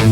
Hey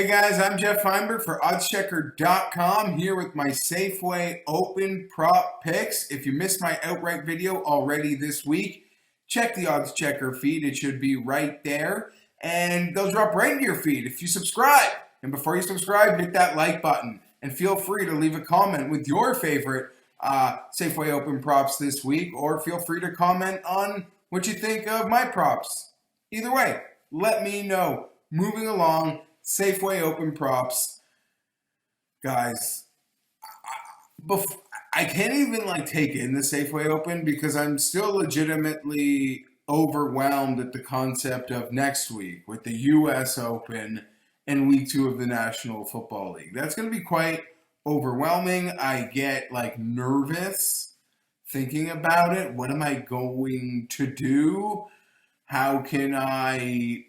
guys, I'm Geoff Fienberg for oddschecker.com here with my Safeway Open prop picks. If you missed my outright video already this week, check the odds checker feed. It should be right there and they'll drop right into your feed if you subscribe. And before you subscribe, hit that like button and feel free to leave a comment with your favorite Safeway Open props this week, or feel free to comment on what you think of my props. Either way, let me know. Moving along, Safeway Open props. Guys, I can't even take in the Safeway Open because I'm still legitimately overwhelmed at the concept of next week with the US Open and week 2 of the National Football League. That's going to be quite overwhelming. I get nervous thinking about it. What am I going to do? How can I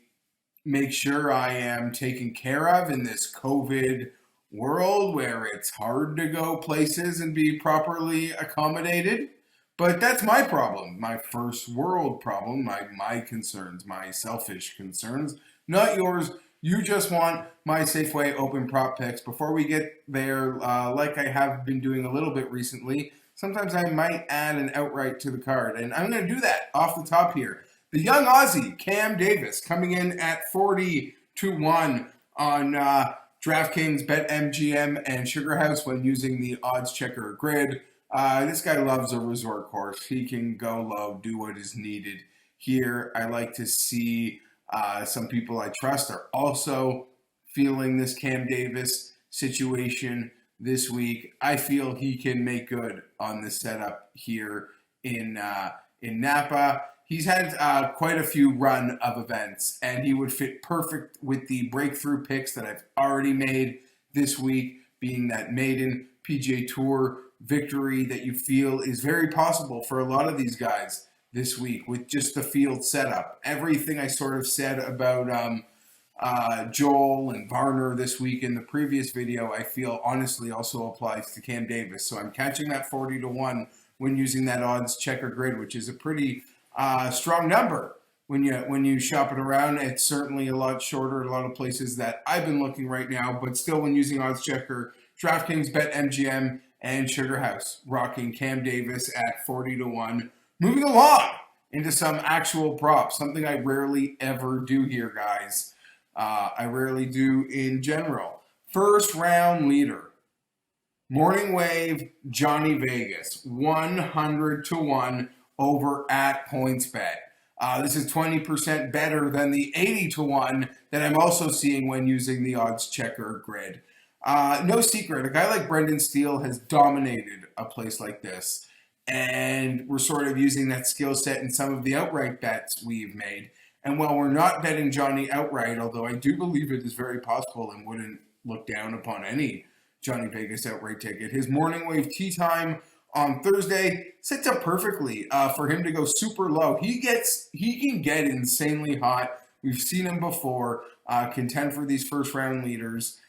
make sure I am taken care of in this COVID world where it's hard to go places and be properly accommodated? But that's my problem, my first world problem, my concerns, my selfish concerns, not yours. You just want my Safeway Open prop picks. Before we get there, like I have been doing a little bit recently, sometimes I might add an outright to the card, and I'm going to do that off the top here. The young Aussie, Cam Davis, coming in at 40-1 on DraftKings, BetMGM, and Sugar House when using the odds checker grid. This guy loves a resort course. He can go low, do what is needed here. I like to see some people I trust are also feeling this Cam Davis situation this week. I feel he can make good on this setup here in Napa. He's had quite a few run of events, and he would fit perfect with the breakthrough picks that I've already made this week, being that maiden PGA Tour victory that you feel is very possible for a lot of these guys this week with just the field setup. Everything I sort of said about Joel and Varner this week in the previous video, I feel honestly also applies to Cam Davis. So I'm catching that 40-1 when using that odds checker grid, which is a pretty strong number when you shop it around. It's certainly a lot shorter in a lot of places that I've been looking right now, but still when using odds checker, DraftKings, BetMGM, and Sugar House, rocking Cam Davis at 40-1. Moving along into some actual props, something I rarely ever do here, guys. I rarely do in general. First round leader, Morning Wave, Johnny Vegas, 100-1 over at PointsBet. This is 20% better than the 80-1 that I'm also seeing when using the odds checker grid. No secret, a guy like Brendan Steele has dominated a place like this, and we're sort of using that skill set in some of the outright bets we've made. And while we're not betting Johnny outright, although I do believe it is very possible and wouldn't look down upon any Johnny Vegas outright ticket, his Morning Wave tee time on Thursday sets up perfectly for him to go super low. He can get insanely hot. We've seen him before contend for these first round leaders.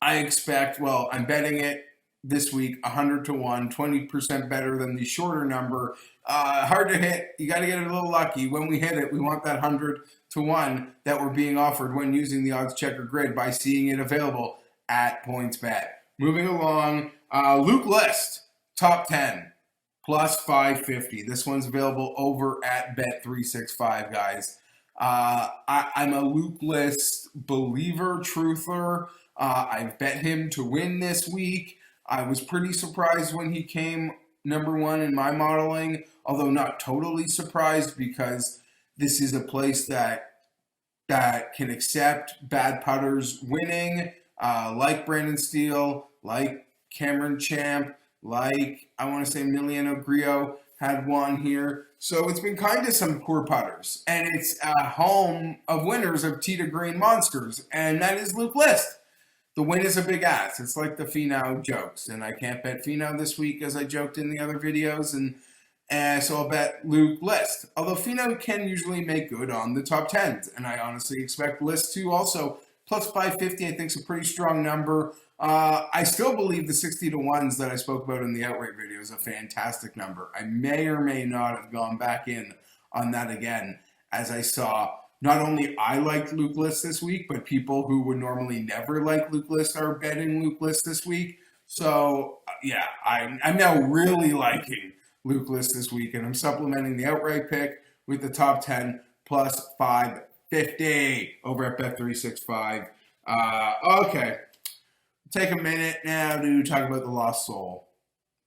I expect, I'm betting it this week 100-1, 20% better than the shorter number. Hard to hit. You got to get it a little lucky. When we hit it, we want that 100-1 that we're being offered when using the odds checker grid by seeing it available at PointsBet. Moving along, Luke List, top 10, plus 550. This one's available over at Bet365, guys. I'm a Luke List believer, truther. I've bet him to win this week. I was pretty surprised when he came number 1 in my modeling, although not totally surprised because this is a place that can accept bad putters winning, like Brandon Steele, like Cameron Champ, like I want to say Emiliano Grillo had one here. So it's been kind of some poor putters, and it's a home of winners of tee to green monsters, and that is Luke List. The win is a big ass. It's like the Finau jokes, and I can't bet Finau this week as I joked in the other videos, and so I'll bet Luke List. Although Finau can usually make good on the top 10s, and I honestly expect List to also. Plus 550, I think, is a pretty strong number. I still believe the 60-1s that I spoke about in the outright video is a fantastic number. I may or may not have gone back in on that again, as I saw not only I liked Luke List this week, but people who would normally never like Luke List are betting Luke List this week. So yeah, I'm now really liking Luke List this week, and I'm supplementing the outright pick with the top 10 plus 550 over at Bet365. Okay, take a minute now to talk about the Lost Soul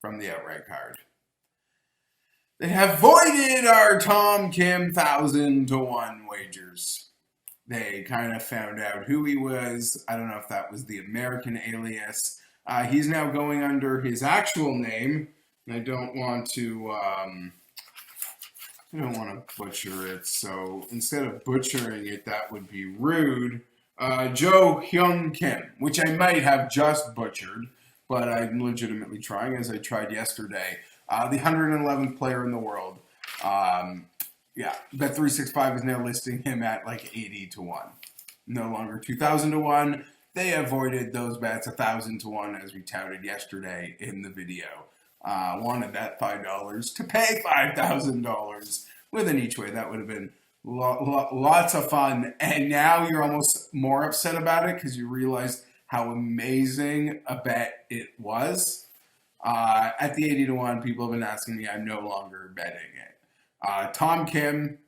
from the outright card. They have voided our Tom Kim 1,000-to-1 wagers. They kind of found out who he was. I don't know if that was the American alias. He's now going under his actual name. And I don't want to butcher it. So instead of butchering it, that would be rude. Jo Hyun Kim, which I might have just butchered, but I'm legitimately trying, as I tried yesterday. The 111th player in the world. Bet365 is now listing him at like 80-to-1. No longer 2,000-to-1. They avoided those bets 1,000-to-1 as we touted yesterday in the video. Wanted that $5 to pay $5,000 with an each way. That would have been lots of fun. And now you're almost more upset about it because you realized how amazing a bet it was. At the 80-to-1, people have been asking me. I'm no longer betting it. Tom Kim,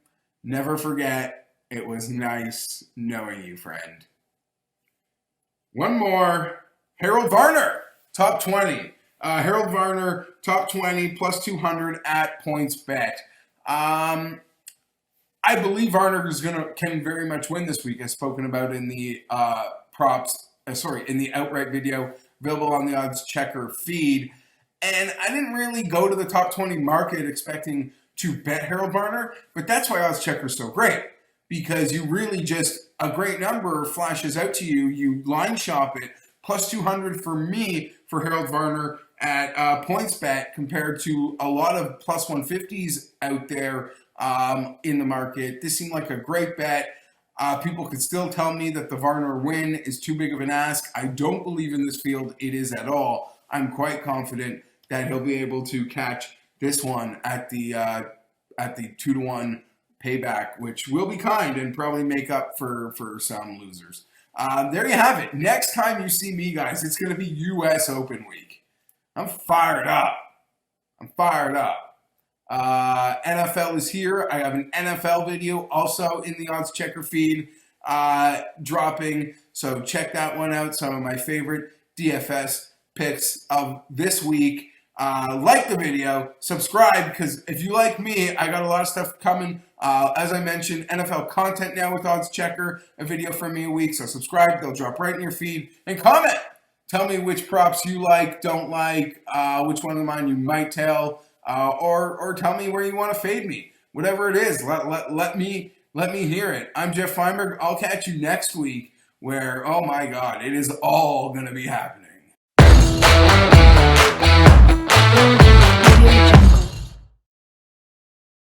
never forget. It was nice knowing you, friend. One more. Harold Varner, top 20. Harold Varner, top 20, plus 200 at PointsBet. I believe Varner can very much win this week, as spoken about in the in the outright video available on the odds checker feed. And I didn't really go to the top 20 market expecting to bet Harold Varner, but that's why odds checker is so great, because you really just, a great number flashes out to you, you line shop it, plus 200 for me for Harold Varner at PointsBet compared to a lot of plus 150s out there in the market. This seemed like a great bet. People could still tell me that the Varner win is too big of an ask. I don't believe in this field it is at all. I'm quite confident that he'll be able to catch this one at the 2-to-1 payback, which will be kind and probably make up for some losers. There you have it. Next time you see me, guys, it's going to be U.S. Open week. I'm fired up. NFL is here. I have an NFL video also in the odds checker feed dropping. So check that one out. Some of my favorite DFS picks of this week. Like the video, subscribe, because if you like me, I got a lot of stuff coming. As I mentioned, NFL content now with odds checker, a video from me a week. So subscribe. They'll drop right in your feed. And comment. Tell me which props you like, don't like, which one of mine you might tell. Or tell me where you want to fade me. Whatever it is, let me hear it. I'm Geoff Fienberg. I'll catch you next week where, oh my God, it is all going to be happening.